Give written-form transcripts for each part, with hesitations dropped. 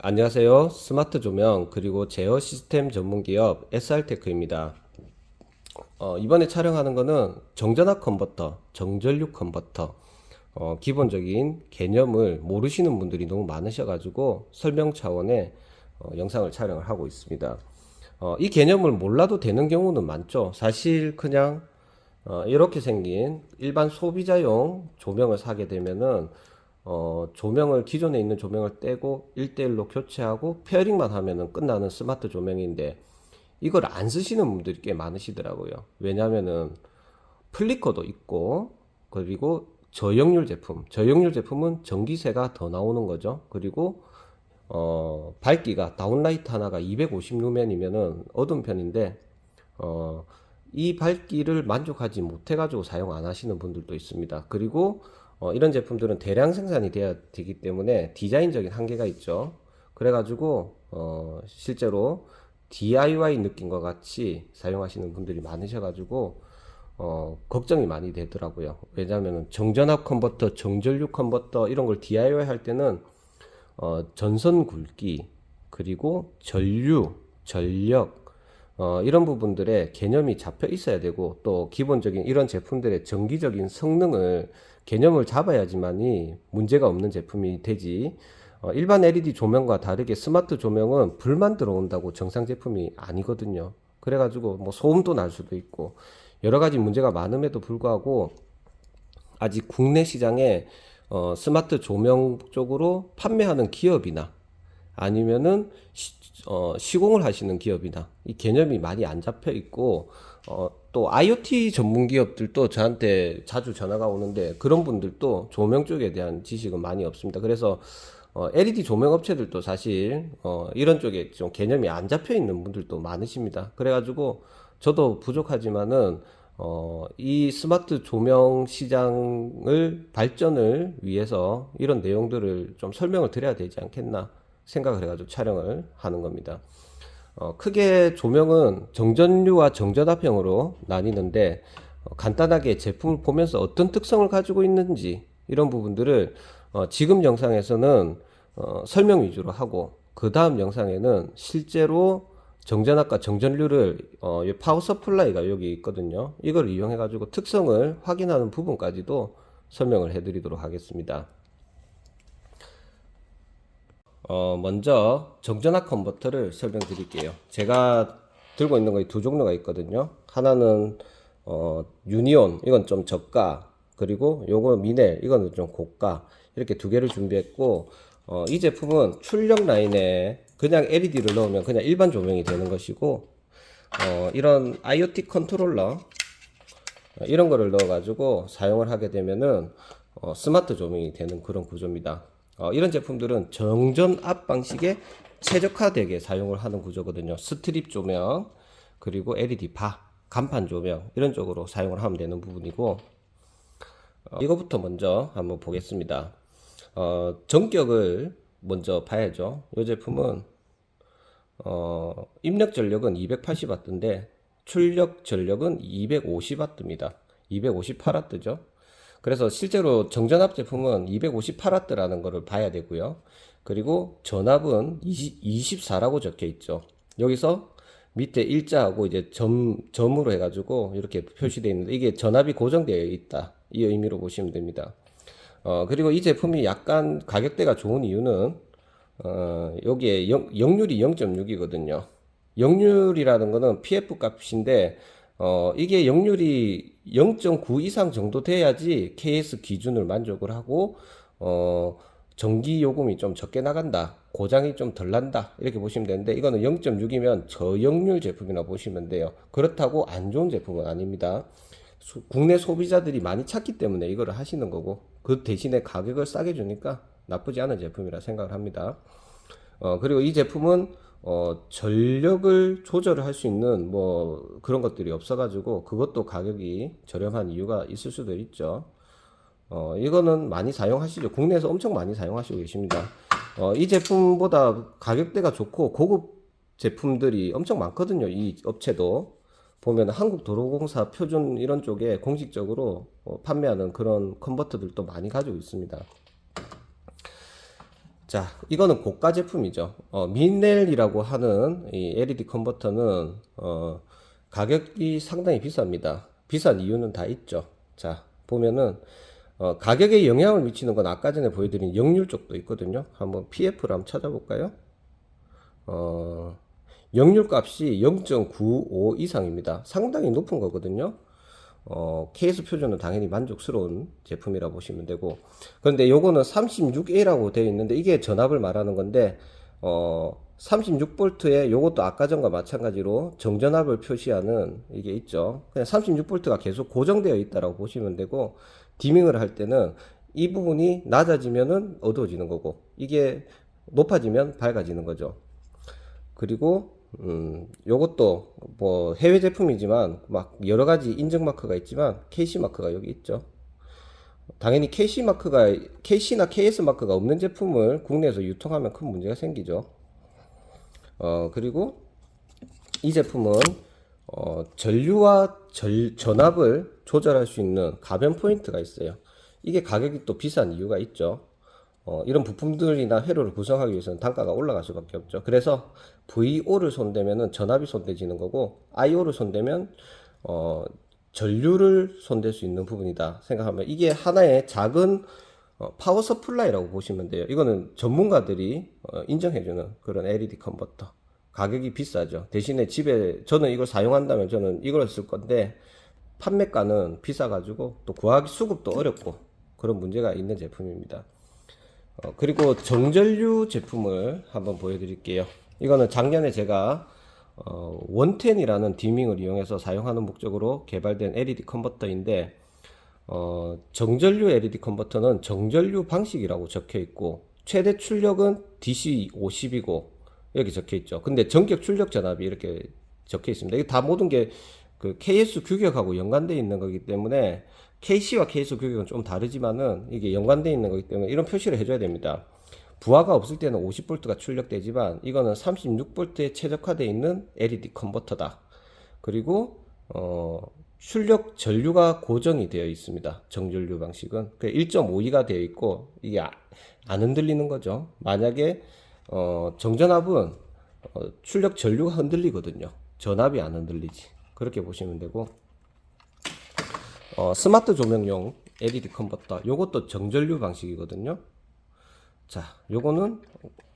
안녕하세요. 스마트 조명 그리고 제어 시스템 전문 기업 SR테크입니다. 이번에 촬영하는 거는 정전압 컨버터, 정전류 컨버터, 기본적인 개념을 모르시는 분들이 너무 많으셔가지고 설명 차원의 영상을 촬영을 하고 있습니다. 이 개념을 몰라도 되는 경우는 많죠. 사실 그냥 이렇게 생긴 일반 소비자용 조명을 사게 되면은 조명을 기존에 있는 조명을 떼고 1대1로 교체하고 페어링만 하면은 끝나는 스마트 조명인데 이걸 안 쓰시는 분들이 꽤 많으시더라고요. 왜냐면은 플리커도 있고 그리고 저역률 제품은 전기세가 더 나오는 거죠. 그리고 밝기가 다운라이트 하나가 250루멘이면은 어두운 편인데 어, 이 밝기를 만족하지 못해 가지고 사용 안 하시는 분들도 있습니다. 그리고 이런 제품들은 대량 생산이 돼야 되기 때문에 디자인적인 한계가 있죠. 그래가지고 실제로 DIY 느낌과 같이 사용하시는 분들이 많으셔가지고 걱정이 많이 되더라고요. 왜냐하면 정전압 컨버터, 정전류 컨버터 이런 걸 DIY 할 때는 전선 굵기 그리고 전류, 전력 이런 부분들의 개념이 잡혀 있어야 되고 또 기본적인 이런 제품들의 정기적인 성능을 개념을 잡아야지만이 문제가 없는 제품이 되지. 일반 LED 조명과 다르게 스마트 조명은 불만 들어온다고 정상 제품이 아니거든요. 그래가지고 뭐 소음도 날 수도 있고 여러 가지 문제가 많음에도 불구하고 아직 국내 시장에 스마트 조명 쪽으로 판매하는 기업이나 아니면은 시공을 하시는 기업이나 이 개념이 많이 안 잡혀 있고 또 IoT 전문 기업들도 저한테 자주 전화가 오는데 그런 분들도 조명 쪽에 대한 지식은 많이 없습니다. 그래서 LED 조명 업체들도 사실 이런 쪽에 좀 개념이 안 잡혀 있는 분들도 많으십니다. 그래가지고 저도 부족하지만은 이 스마트 조명 시장을 발전을 위해서 이런 내용들을 좀 설명을 드려야 되지 않겠나 생각을 해가지고 촬영을 하는 겁니다. 크게 조명은 정전류와 정전압형으로 나뉘는데 간단하게 제품을 보면서 어떤 특성을 가지고 있는지 이런 부분들을 지금 영상에서는 설명 위주로 하고 그 다음 영상에는 실제로 정전압과 정전류를 파워 서플라이가 여기 있거든요. 이걸 이용해 가지고 특성을 확인하는 부분까지도 설명을 해 드리도록 하겠습니다. 먼저 정전압 컨버터를 설명드릴게요. 제가 들고 있는 거에 두 종류가 있거든요. 하나는 유니온, 이건 좀 저가, 그리고 요거 미넬, 이거는 좀 고가, 이렇게 두 개를 준비했고 이 제품은 출력 라인에 그냥 LED를 넣으면 그냥 일반 조명이 되는 것이고 이런 IoT 컨트롤러 이런 거를 넣어 가지고 사용을 하게 되면은 스마트 조명이 되는 그런 구조입니다. 이런 제품들은 정전압 방식에 최적화되게 사용을 하는 구조거든요. 스트립 조명 그리고 LED 바 간판 조명 이런 쪽으로 사용을 하면 되는 부분이고 이거부터 먼저 한번 보겠습니다. 전격을 먼저 봐야죠. 이 제품은 입력 전력은 280W인데 출력 전력은 250W입니다. 258W죠. 그래서 실제로 정전압 제품은 258W라는 것을 봐야 되고요. 그리고 전압은 24라고 적혀 있죠. 여기서 밑에 일자하고 이제 점으로 해가지고 이렇게 표시되어 있는데 이게 전압이 고정되어 있다. 이 의미로 보시면 됩니다. 그리고 이 제품이 약간 가격대가 좋은 이유는 여기에 역률이 0.6이거든요. 역률이라는 거는 PF 값인데 이게 역률이 0.9 이상 정도 돼야지 KS 기준을 만족을 하고 전기 요금이 좀 적게 나간다. 고장이 좀 덜 난다. 이렇게 보시면 되는데 이거는 0.6이면 저역률 제품이라 보시면 돼요. 그렇다고 안 좋은 제품은 아닙니다. 국내 소비자들이 많이 찾기 때문에 이거를 하시는 거고 그 대신에 가격을 싸게 주니까 나쁘지 않은 제품이라 생각을 합니다. 그리고 이 제품은 전력을 조절을 할 수 있는 뭐 그런 것들이 없어가지고 그것도 가격이 저렴한 이유가 있을 수도 있죠. 이거는 많이 사용하시죠. 국내에서 엄청 많이 사용하시고 계십니다. 이 제품보다 가격대가 좋고 고급 제품들이 엄청 많거든요. 이 업체도 보면 한국도로공사 표준 이런 쪽에 공식적으로 판매하는 그런 컨버터들도 많이 가지고 있습니다. 자, 이거는 고가 제품이죠. 민넬이라고 하는 이 LED 컨버터는 가격이 상당히 비쌉니다. 비싼 이유는 다 있죠. 자, 보면은 가격에 영향을 미치는 건 아까 전에 보여드린 역률 쪽도 있거든요. 한번 PF를 한번 찾아볼까요? 역률 값이 0.95 이상입니다. 상당히 높은 거거든요. KS 표준은 당연히 만족스러운 제품이라 보시면 되고, 그런데 요거는 36A라고 되어 있는데 이게 전압을 말하는 건데 36V에 요것도 아까 전과 마찬가지로 정전압을 표시하는 이게 있죠. 그냥 36V가 계속 고정되어 있다라고 보시면 되고, 디밍을 할 때는 이 부분이 낮아지면은 어두워지는 거고, 이게 높아지면 밝아지는 거죠. 그리고 요것도 뭐 해외 제품이지만 막 여러 가지 인증 마크가 있지만 KC 마크가 여기 있죠. 당연히 KC나 KS 마크가 없는 제품을 국내에서 유통하면 큰 문제가 생기죠. 그리고 이 제품은 전류와 전압을 조절할 수 있는 가변 포인트가 있어요. 이게 가격이 또 비싼 이유가 있죠. 이런 부품들이나 회로를 구성하기 위해서는 단가가 올라갈 수밖에 없죠. 그래서 VO를 손대면은 전압이 손대지는 거고, IO를 손대면 전류를 손댈 수 있는 부분이다 생각하면 이게 하나의 작은 파워 서플라이라고 보시면 돼요. 이거는 전문가들이 인정해주는 그런 LED 컨버터. 가격이 비싸죠. 대신에 집에 저는 이걸 사용한다면 저는 이걸 쓸 건데 판매가는 비싸가지고 또 구하기 수급도 어렵고 그런 문제가 있는 제품입니다. 그리고 정전류 제품을 한번 보여드릴게요. 이거는 작년에 제가 원텐이라는 디밍을 이용해서 사용하는 목적으로 개발된 LED 컨버터인데, 정전류 LED 컨버터는 정전류 방식이라고 적혀 있고 최대 출력은 DC 50이고 여기 적혀 있죠. 근데 전격 출력 전압이 이렇게 적혀 있습니다. 이게 다 모든 게 그 KS 규격하고 연관되어 있는 거기 때문에 KC와 KS 규격은 좀 다르지만은 이게 연관되어 있는 거기 때문에 이런 표시를 해줘야 됩니다. 부하가 없을 때는 50V가 출력되지만 이거는 36V에 최적화되어 있는 LED 컨버터다. 그리고 출력 전류가 고정이 되어 있습니다. 정전류 방식은 1.52가 되어 있고 이게 안 흔들리는 거죠. 만약에 정전압은 출력 전류가 흔들리거든요. 전압이 안 흔들리지. 그렇게 보시면 되고, 스마트 조명용 LED 컨버터 요것도 정전류 방식이거든요. 자, 요거는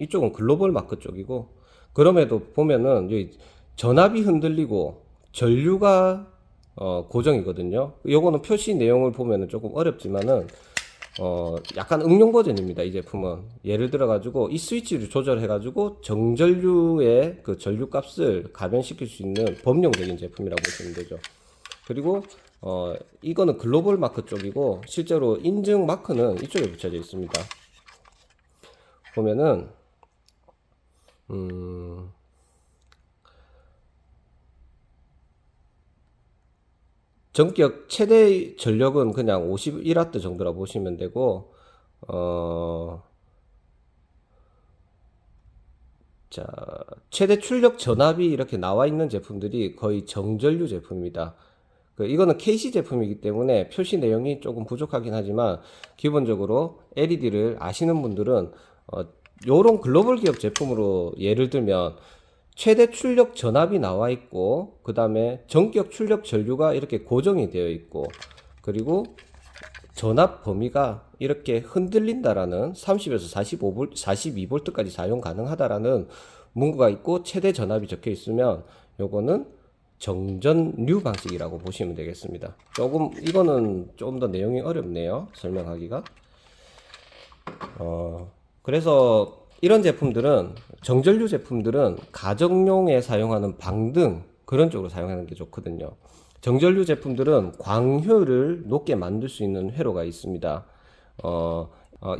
이쪽은 글로벌 마크 쪽이고, 그럼에도 보면은 여기 전압이 흔들리고 전류가 고정이거든요. 요거는 표시 내용을 보면은 조금 어렵지만은 약간 응용 버전입니다. 이 제품은 예를 들어 가지고 이 스위치를 조절해 가지고 정전류의 그 전류 값을 가변시킬 수 있는 범용적인 제품이라고 보시면 되죠. 그리고 이거는 글로벌 마크 쪽이고 실제로 인증 마크는 이쪽에 붙여져 있습니다. 보면은 전격 최대 전력은 그냥 51W 정도라 보시면 되고, 자, 최대 출력 전압이 이렇게 나와 있는 제품들이 거의 정전류 제품입니다. 이거는 KC 제품이기 때문에 표시 내용이 조금 부족하긴 하지만 기본적으로 LED를 아시는 분들은 요런 글로벌 기업 제품으로 예를 들면 최대 출력 전압이 나와 있고 그 다음에 전격 출력 전류가 이렇게 고정이 되어 있고 그리고 전압 범위가 이렇게 흔들린다라는 30에서 42V까지 사용 가능하다라는 문구가 있고 최대 전압이 적혀 있으면 요거는 정전류 방식이라고 보시면 되겠습니다. 이거는 좀 더 내용이 어렵네요. 설명하기가. 그래서 이런 제품들은 정전류 제품들은 가정용에 사용하는 방등 그런 쪽으로 사용하는 게 좋거든요. 정전류 제품들은 광효율을 높게 만들 수 있는 회로가 있습니다.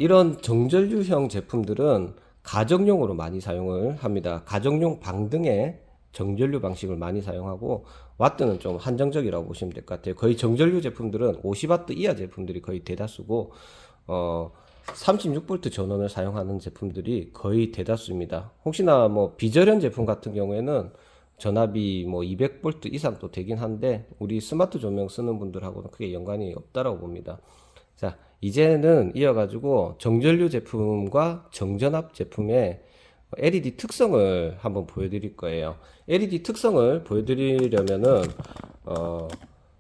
이런 정전류형 제품들은 가정용으로 많이 사용을 합니다. 가정용 방등에 정전류 방식을 많이 사용하고 와트는 좀 한정적이라고 보시면 될 것 같아요. 거의 정전류 제품들은 50W 이하 제품들이 거의 대다수고 36V 전원을 사용하는 제품들이 거의 대다수입니다. 혹시나 뭐 비절연 제품 같은 경우에는 전압이 뭐 200V 이상도 되긴 한데 우리 스마트 조명 쓰는 분들하고는 크게 연관이 없다라고 봅니다. 자, 이제는 이어가지고 정전류 제품과 정전압 제품의 LED 특성을 한번 보여드릴 거예요. LED 특성을 보여드리려면은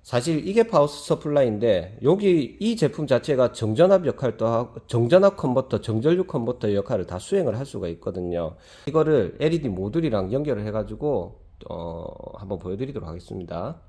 사실 이게 파워 서플라이인데 여기 이 제품 자체가 정전압 역할도 하고 정전압 컨버터, 정전류 컨버터 역할을 다 수행을 할 수가 있거든요. 이거를 LED 모듈이랑 연결을 해가지고 한번 보여드리도록 하겠습니다.